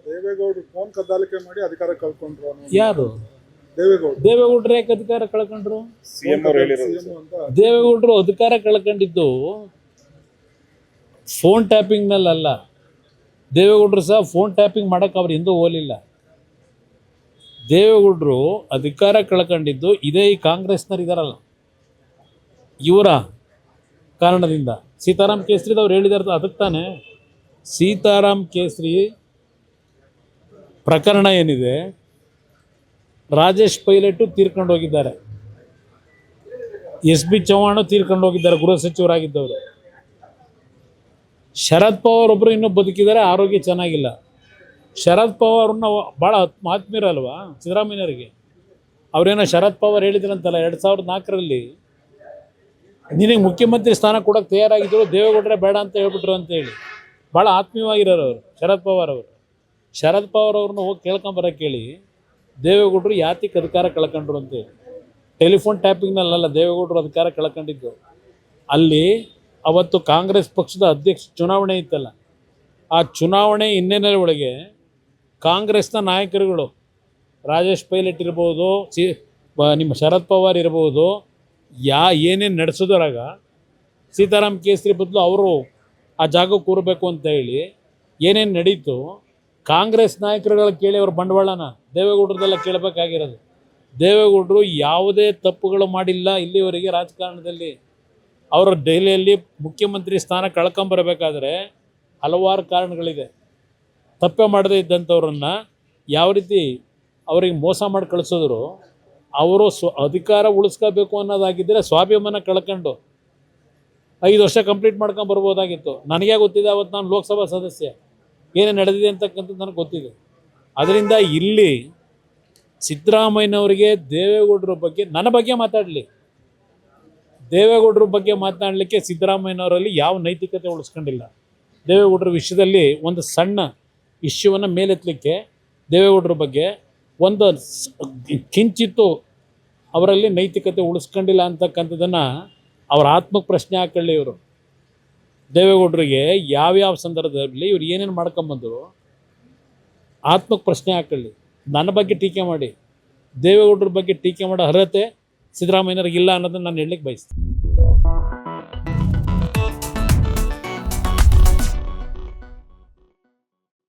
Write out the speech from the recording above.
ದೇವೇಗೌಡರು ಫೋನ್ ಕದ್ದಾಲಿಕೆ ಮಾಡಿ ಅಧಿಕಾರ ಕಳ್ಕೊಂಡ್ರು ಯಾರು ದೇವೇಗೌಡರು ಯಾಕೆ ಅಧಿಕಾರ ಕಳ್ಕೊಂಡ್ರು? ಸಿಎಂ ಅಂತ ದೇವೇಗೌಡರು ಅಧಿಕಾರ ಕಳ್ಕೊಂಡಿದ್ದು ಫೋನ್ ಟ್ಯಾಪಿಂಗ್ನಲ್ಲ. ದೇವೇಗೌಡರು ಸಹ ಫೋನ್ ಟ್ಯಾಪಿಂಗ್ ಮಾಡೋಕೆ ಅವ್ರು ಎಂದೂ ಹೋಗಲಿಲ್ಲ. ದೇವೇಗೌಡರು ಅಧಿಕಾರ ಕಳ್ಕೊಂಡಿದ್ದು ಇದೇ ಈ ಕಾಂಗ್ರೆಸ್ನವ್ರು ಇದ್ದಾರಲ್ಲ ಇವರ ಕಾರಣದಿಂದ. ಸೀತಾರಾಮ್ ಕೇಸರಿದವ್ರು ಹೇಳಿದಾರೆ ಅದಕ್ಕೆ ತಾನೆ. ಸೀತಾರಾಮ್ ಕೇಸರಿ ಪ್ರಕರಣ ಏನಿದೆ, ರಾಜೇಶ್ ಪೈಲಟು ತೀರ್ಕೊಂಡು ಹೋಗಿದ್ದಾರೆ, ಎಸ್ ಬಿ ಚೌಹಾಣ್ ತೀರ್ಕೊಂಡು ಹೋಗಿದ್ದಾರೆ, ಗೃಹ ಸಚಿವರಾಗಿದ್ದವರು. ಶರದ್ ಪವಾರ್ ಒಬ್ಬರು ಇನ್ನೂ ಬದುಕಿದ್ದಾರೆ, ಆರೋಗ್ಯ ಚೆನ್ನಾಗಿಲ್ಲ. ಶರದ್ ಪವಾರ್ನ ಭಾಳ ಆತ್ಮೀಯರಲ್ವಾ ಸಿದ್ದರಾಮಯ್ಯನವರಿಗೆ. ಅವರೇನೋ ಶರದ್ ಪವಾರ್ ಹೇಳಿದ್ರಂತಲ್ಲ 2004ರಲ್ಲಿ ನಿನಗೆ ಮುಖ್ಯಮಂತ್ರಿ ಸ್ಥಾನ ಕೊಡೋಕ್ಕೆ ತಯಾರಾಗಿದ್ದರು, ದೇವೇಗೌಡರೇ ಬೇಡ ಅಂತ ಹೇಳ್ಬಿಟ್ರು ಅಂತೇಳಿ. ಭಾಳ ಆತ್ಮೀಯವಾಗಿರೋರು ಅವರು ಶರದ್ ಪವಾರ್ ಅವರು. ಶರದ್ ಪವಾರ್ ಅವ್ರನ್ನ ಹೋಗಿ ಕೇಳ್ಕೊಂಬರೋಕ್ಕೆ ಹೇಳಿ ದೇವೇಗೌಡರು ಯಾತಿಗೆ ಅಧಿಕಾರ ಕಳ್ಕೊಂಡ್ರು ಅಂತೇಳಿ. ಟೆಲಿಫೋನ್ ಟ್ಯಾಪಿಂಗ್ನಲ್ಲ ದೇವೇಗೌಡರು ಅಧಿಕಾರ ಕಳ್ಕೊಂಡಿದ್ದು. ಅಲ್ಲಿ ಅವತ್ತು ಕಾಂಗ್ರೆಸ್ ಪಕ್ಷದ ಅಧ್ಯಕ್ಷ ಚುನಾವಣೆ ಇತ್ತಲ್ಲ, ಆ ಚುನಾವಣೆ ಹಿನ್ನೆಲೆ ಒಳಗೆ ಕಾಂಗ್ರೆಸ್ನ ನಾಯಕರುಗಳು ರಾಜೇಶ್ ಪೈಲಟ್ ಇರ್ಬೋದು, ನಿಮ್ಮ ಶರದ್ ಪವಾರ್ ಇರ್ಬೋದು, ಏನೇನು ನಡೆಸೋದ್ರಾಗ ಸೀತಾರಾಮ್ ಕೇಸರಿ ಬದಲು ಅವರು ಆ ಜಾಗಕ್ಕೆ ಕೂರಬೇಕು ಅಂತ ಹೇಳಿ ಏನೇನು ನಡೀತು, ಕಾಂಗ್ರೆಸ್ ನಾಯಕರುಗಳ ಕೇಳಿ ಅವ್ರ ಬಂಡವಾಳನ ದೇವೇಗೌಡರದೆಲ್ಲ ಕೇಳಬೇಕಾಗಿರೋದು. ದೇವೇಗೌಡರು ಯಾವುದೇ ತಪ್ಪುಗಳು ಮಾಡಿಲ್ಲ ಇಲ್ಲಿವರೆಗೆ ರಾಜಕಾರಣದಲ್ಲಿ. ಅವರು ದೆಹಲಿಯಲ್ಲಿ ಮುಖ್ಯಮಂತ್ರಿ ಸ್ಥಾನ ಕಳ್ಕೊಂಬರಬೇಕಾದ್ರೆ ಹಲವಾರು ಕಾರಣಗಳಿದೆ. ತಪ್ಪೇ ಮಾಡದೇ ಇದ್ದಂಥವ್ರನ್ನ ಯಾವ ರೀತಿ ಅವರಿಗೆ ಮೋಸ ಮಾಡಿ ಕಳಿಸಿದ್ರು. ಅವರು ಅಧಿಕಾರ ಉಳಿಸ್ಕೋಬೇಕು ಅನ್ನೋದಾಗಿದ್ದರೆ ಸ್ವಾಭಿಮಾನ ಕಳ್ಕೊಂಡು 5 ವರ್ಷ ಕಂಪ್ಲೀಟ್ ಮಾಡ್ಕೊಂಬರ್ಬೋದಾಗಿತ್ತು. ನನಗೇ ಗೊತ್ತಿದೆ, ಅವತ್ತು ನಾನು ಲೋಕಸಭಾ ಸದಸ್ಯ, ಏನೇನು ನಡೆದಿದೆ ಅಂತಕ್ಕಂಥದ್ದು ನನಗೆ ಗೊತ್ತಿದೆ. ಅದರಿಂದ ಇಲ್ಲಿ ಸಿದ್ದರಾಮಯ್ಯನವರಿಗೆ ದೇವೇಗೌಡರ ಬಗ್ಗೆ, ನನ್ನ ಬಗ್ಗೆ ಮಾತಾಡಲಿ, ದೇವೇಗೌಡರ ಬಗ್ಗೆ ಮಾತನಾಡಲಿಕ್ಕೆ ಸಿದ್ದರಾಮಯ್ಯನವರಲ್ಲಿ ಯಾವ ನೈತಿಕತೆ ಉಳಿಸ್ಕೊಂಡಿಲ್ಲ. ದೇವೇಗೌಡರ ವಿಷಯದಲ್ಲಿ ಒಂದು ಸಣ್ಣ ಇಶ್ಯೂವನ್ನು ಮೇಲೆತ್ತಲಿಕ್ಕೆ ದೇವೇಗೌಡರ ಬಗ್ಗೆ ಒಂದು ಕಿಂಚಿತ್ತು ಅವರಲ್ಲಿ ನೈತಿಕತೆ ಉಳಿಸ್ಕೊಂಡಿಲ್ಲ ಅಂತಕ್ಕಂಥದ್ದನ್ನು ಅವರ ಆತ್ಮಕ್ಕೆ ಪ್ರಶ್ನೆ ಹಾಕೊಳ್ಳಿ. ಇವರು ದೇವೇಗೌಡರಿಗೆ ಯಾವ್ಯಾವ ಸಂದರ್ಭದಲ್ಲಿ ಇವ್ರು ಏನೇನು ಮಾಡ್ಕೊಂಬಂದರು ಆತ್ಮಕ್ಕೆ ಪ್ರಶ್ನೆ ಹಾಕೊಳ್ಳಿ. ನನ್ನ ಬಗ್ಗೆ ಟೀಕೆ ಮಾಡಿ, ದೇವೇಗೌಡರ ಬಗ್ಗೆ ಟೀಕೆ ಮಾಡೋ ಅರ್ಹತೆ ಸಿದ್ದರಾಮಯ್ಯನವ್ರಿಗೆ ಇಲ್ಲ ಅನ್ನೋದನ್ನು ನಾನು ಹೇಳಲಿಕ್ಕೆ ಬಯಸ್ತೀನಿ.